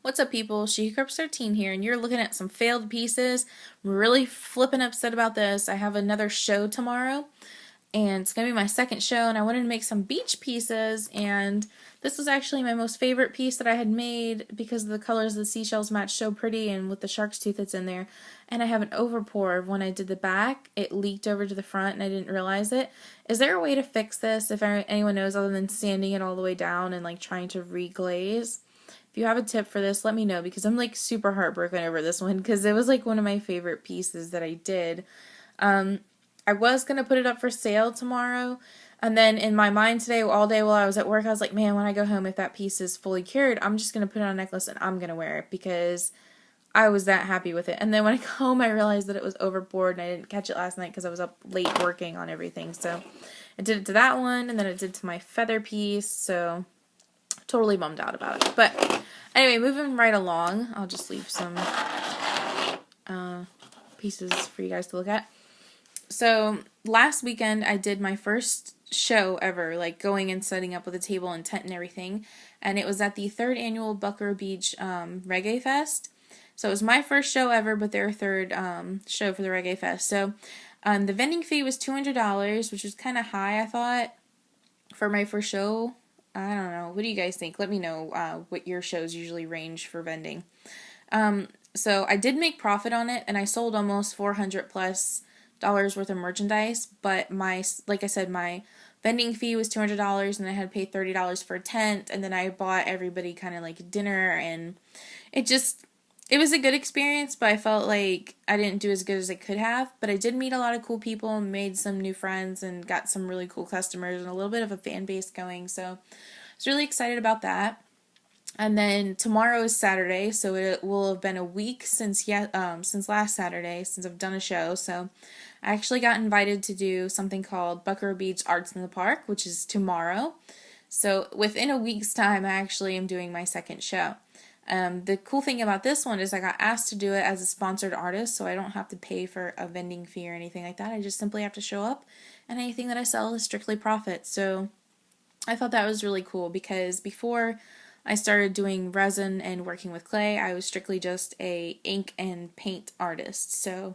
What's up, people? SheCorp13 here, and you're looking at some failed pieces. I'm really flipping upset about this. I have another show tomorrow, and it's going to be my second show, and I wanted to make some beach pieces, and this was actually my most favorite piece that I had made because the colors of the seashells match so pretty, and with the shark's tooth that's in there. And I have an overpour. When I did the back, it leaked over to the front, and I didn't realize it. Is there a way to fix this, if anyone knows, other than sanding it all the way down and like trying to reglaze? If you have a tip for this, let me know, because I'm like super heartbroken over this one because it was like one of my favorite pieces that I did. I was going to put it up for sale tomorrow, and then in my mind today, all day while I was at work, I was like, man, when I go home, if that piece is fully cured, I'm just going to put it on a necklace and I'm going to wear it because I was that happy with it. And then when I got home, I realized that it was overboard and I didn't catch it last night because I was up late working on everything. So I did it to that one, and then it did to my feather piece, so totally bummed out about it. But anyway, moving right along, I'll just leave some pieces for you guys to look at. So last weekend I did my first show ever, like going and setting up with a table and tent and everything, and it was at the 3rd annual Buckrow Beach Reggae Fest. So it was my first show ever, but their third show for the Reggae Fest. So the vending fee was $200, which was kind of high, I thought, for my first show. I don't know. What do you guys think? Let me know what your shows usually range for vending. So I did make profit on it, and I sold almost $400 plus worth of merchandise, but like I said, my vending fee was $200, and I had to pay $30 for a tent, and then I bought everybody kind of like dinner, and it was a good experience, but I felt like I didn't do as good as I could have. But I did meet a lot of cool people, made some new friends, and got some really cool customers and a little bit of a fan base going. So I was really excited about that. And then tomorrow is Saturday, so it will have been a week since last Saturday since I've done a show. So I actually got invited to do something called Buckrow Beach Arts in the Park, which is tomorrow. So within a week's time, I actually am doing my second show. The cool thing about this one is I got asked to do it as a sponsored artist, so I don't have to pay for a vending fee or anything like that. I just simply have to show up, and anything that I sell is strictly profit. So I thought that was really cool, because before I started doing resin and working with clay, I was strictly just a ink and paint artist. So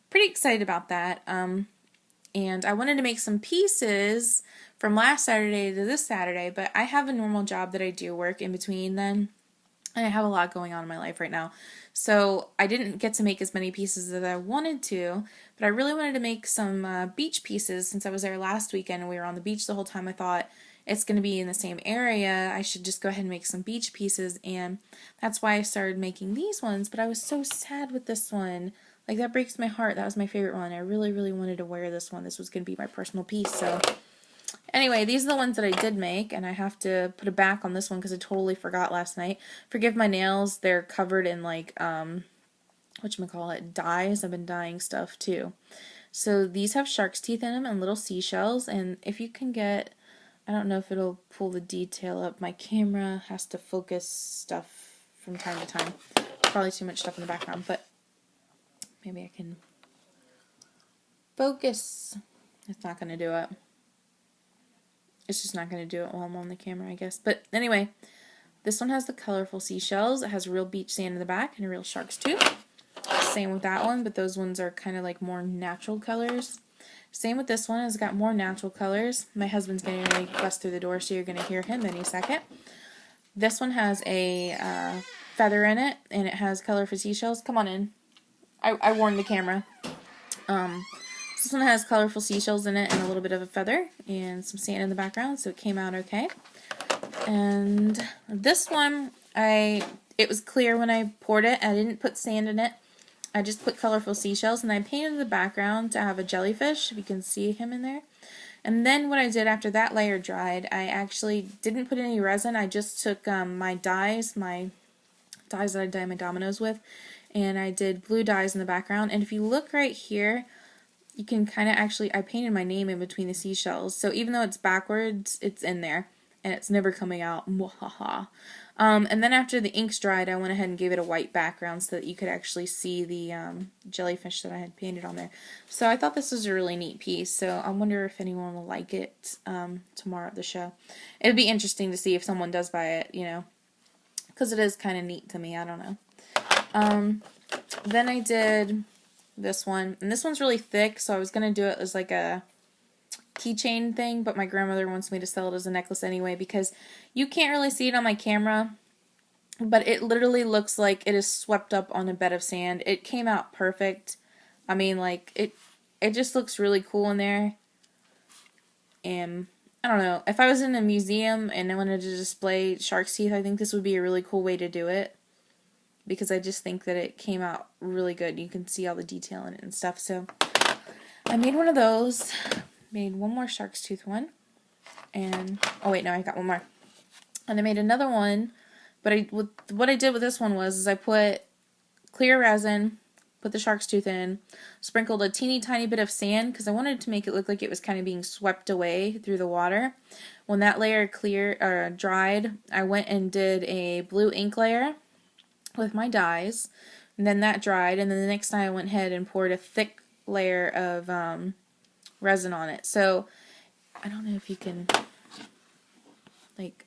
pretty excited about that. And I wanted to make some pieces from last Saturday to this Saturday, but I have a normal job that I do work in between then. And I have a lot going on in my life right now. So I didn't get to make as many pieces as I wanted to, but I really wanted to make some beach pieces since I was there last weekend and we were on the beach the whole time. I thought it's going to be in the same area. I should just go ahead and make some beach pieces, and that's why I started making these ones. But I was so sad with this one. Like, that breaks my heart. That was my favorite one. I really, really wanted to wear this one. This was going to be my personal piece, so anyway, these are the ones that I did make, and I have to put a back on this one because I totally forgot last night. Forgive my nails. They're covered in, like, whatchamacallit, dyes. I've been dyeing stuff, too. So these have shark's teeth in them and little seashells, and if you can get, I don't know if it'll pull the detail up. My camera has to focus stuff from time to time. Probably too much stuff in the background, but maybe I can focus. It's not going to do it. It's just not going to do it while I'm on the camera, I guess. But anyway, this one has the colorful seashells. It has real beach sand in the back and a real shark's tooth. Same with that one, but those ones are kind of like more natural colors. Same with this one. It's got more natural colors. My husband's getting ready to bust through the door, so you're going to hear him any second. This one has a feather in it, and it has colorful seashells. Come on in. I warned the camera. This one has colorful seashells in it and a little bit of a feather and some sand in the background, so it came out okay. And this one, it was clear when I poured it. I didn't put sand in it. I just put colorful seashells, and I painted the background to have a jellyfish, if you can see him in there. And then what I did after that layer dried, I actually didn't put any resin. I just took my dyes that I dye my dominoes with, and I did blue dyes in the background. And if you look right here, you can kind of I painted my name in between the seashells. So even though it's backwards, it's in there, and it's never coming out. Mwahaha. And then after the ink's dried, I went ahead and gave it a white background so that you could actually see the jellyfish that I had painted on there. So I thought this was a really neat piece, so I wonder if anyone will like it tomorrow at the show. It would be interesting to see if someone does buy it, you know, because it is kind of neat to me. I don't know. Then I did this one, and this one's really thick, so I was going to do it as like a keychain thing, but my grandmother wants me to sell it as a necklace anyway because you can't really see it on my camera, but it literally looks like it is swept up on a bed of sand. It came out perfect. I mean, like, it just looks really cool in there. And I don't know, if I was in a museum and I wanted to display shark's teeth, I think this would be a really cool way to do it, because I just think that it came out really good. You can see all the detail in it and stuff. So I made one of those. Made one more shark's tooth one. And, oh wait, no, I got one more. And I made another one, but what I did with this one was I put clear resin, put the shark's tooth in, sprinkled a teeny tiny bit of sand because I wanted to make it look like it was kind of being swept away through the water. When that layer dried, I went and did a blue ink layer with my dyes, and then that dried, and then the next time I went ahead and poured a thick layer of resin on it. So I don't know if you can, like,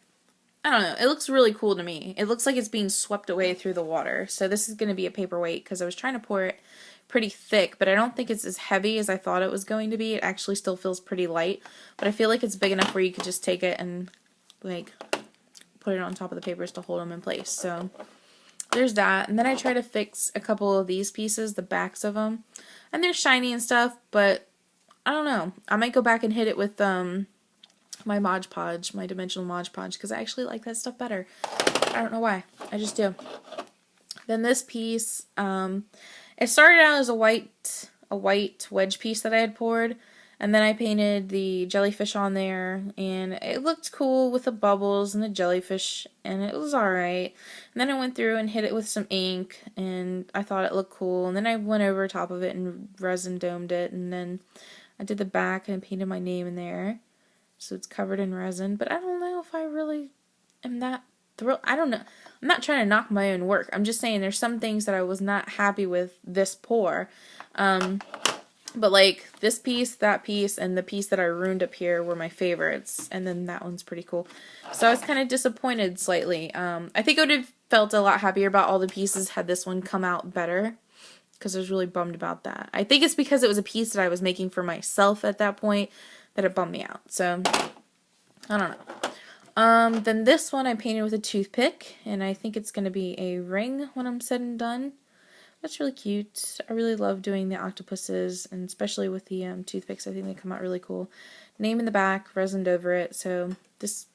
I don't know, it looks really cool to me. It looks like it's being swept away through the water. So this is going to be a paperweight because I was trying to pour it pretty thick, but I don't think it's as heavy as I thought it was going to be. It actually still feels pretty light, but I feel like it's big enough where you could just take it and like put it on top of the papers to hold them in place. So there's that. And then I try to fix a couple of these pieces, the backs of them, and they're shiny and stuff, but I don't know. I might go back and hit it with my Mod Podge, my dimensional Mod Podge, because I actually like that stuff better. I don't know why. I just do. Then this piece, it started out as a white wedge piece that I had poured, and then I painted the jellyfish on there, and it looked cool with the bubbles and the jellyfish, and it was alright. And then I went through and hit it with some ink, and I thought it looked cool, and then I went over top of it and resin domed it, and then I did the back and painted my name in there. So it's covered in resin, but I don't know if I really am that thrilled. I don't know. I'm not trying to knock my own work. I'm just saying there's some things that I was not happy with this pour. But like this piece, that piece, and the piece that I ruined up here were my favorites. And then that one's pretty cool. So I was kind of disappointed slightly. I think I would have felt a lot happier about all the pieces had this one come out better, because I was really bummed about that. I think it's because it was a piece that I was making for myself at that point that it bummed me out. So, I don't know. Then this one I painted with a toothpick, and I think it's going to be a ring when I'm said and done. That's really cute. I really love doing the octopuses, and especially with the toothpicks. I think they come out really cool. Name in the back, resined over it. So, this,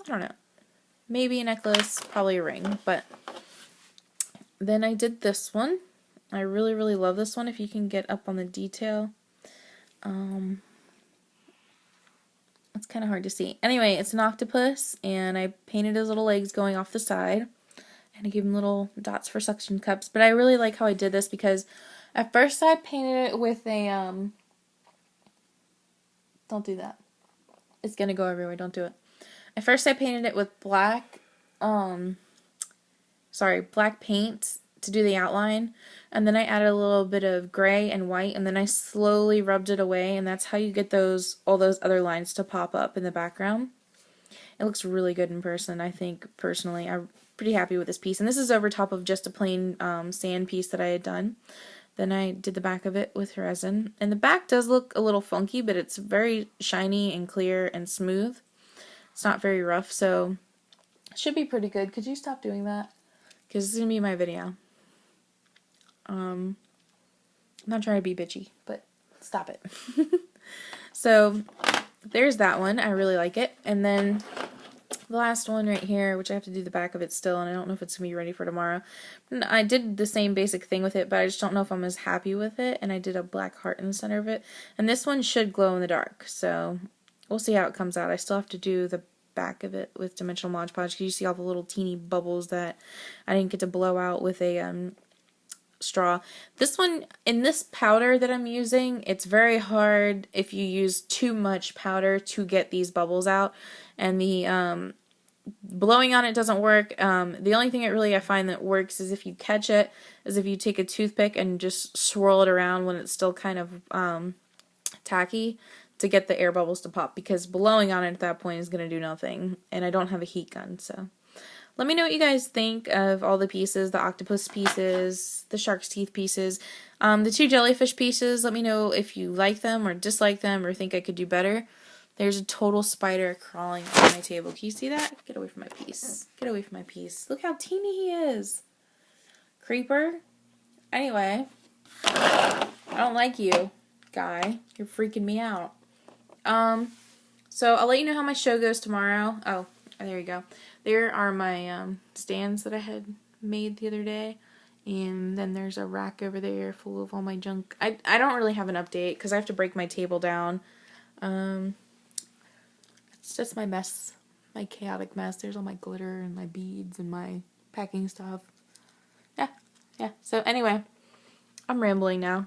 I don't know. Maybe a necklace, probably a ring. But then I did this one. I really, really love this one if you can get up on the detail. It's kind of hard to see. Anyway, it's an octopus, and I painted his little legs going off the side, and I gave him little dots for suction cups. But I really like how I did this because at first I painted it with a, don't do that. It's gonna go everywhere, don't do it. At first I painted it with black paint to do the outline, and then I added a little bit of gray and white, and then I slowly rubbed it away, and that's how you get all those other lines to pop up in the background. It looks really good in person, I think, personally. I'm pretty happy with this piece, and this is over top of just a plain sand piece that I had done. Then I did the back of it with resin, and the back does look a little funky, but it's very shiny and clear and smooth. It's not very rough, so it should be pretty good. Could you stop doing that? Because this is going to be my video. I'm not trying to be bitchy, but stop it. So, there's that one. I really like it. And then the last one right here, which I have to do the back of it still, and I don't know if it's going to be ready for tomorrow. I did the same basic thing with it, but I just don't know if I'm as happy with it, and I did a black heart in the center of it. And this one should glow in the dark, so we'll see how it comes out. I still have to do the back of it with dimensional Mod Podge, because you see all the little teeny bubbles that I didn't get to blow out with a straw. This one, in this powder that I'm using, it's very hard if you use too much powder to get these bubbles out, and the blowing on it doesn't work. The only thing I find that works is if you catch it, is if you take a toothpick and just swirl it around when it's still kind of tacky, to get the air bubbles to pop, because blowing on it at that point is going to do nothing, and I don't have a heat gun, so let me know what you guys think of all the pieces, the octopus pieces, the shark's teeth pieces, the 2 jellyfish pieces. Let me know if you like them or dislike them or think I could do better. There's a total spider crawling on my table. Can you see that? Get away from my piece. Get away from my piece. Look how teeny he is. Creeper. Anyway, I don't like you, guy. You're freaking me out. So I'll let you know how my show goes tomorrow. Oh, there you go. There are my stands that I had made the other day. And then there's a rack over there full of all my junk. I don't really have an update because I have to break my table down. It's just my mess. My chaotic mess. There's all my glitter and my beads and my packing stuff. Yeah. So anyway, I'm rambling now.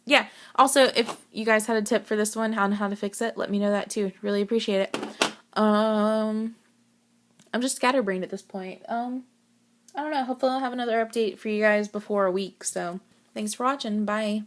Yeah. Also, if you guys had a tip for this one on how to fix it, let me know that too. Really appreciate it. I'm just scatterbrained at this point. I don't know. Hopefully I'll have another update for you guys before a week. So thanks for watching. Bye.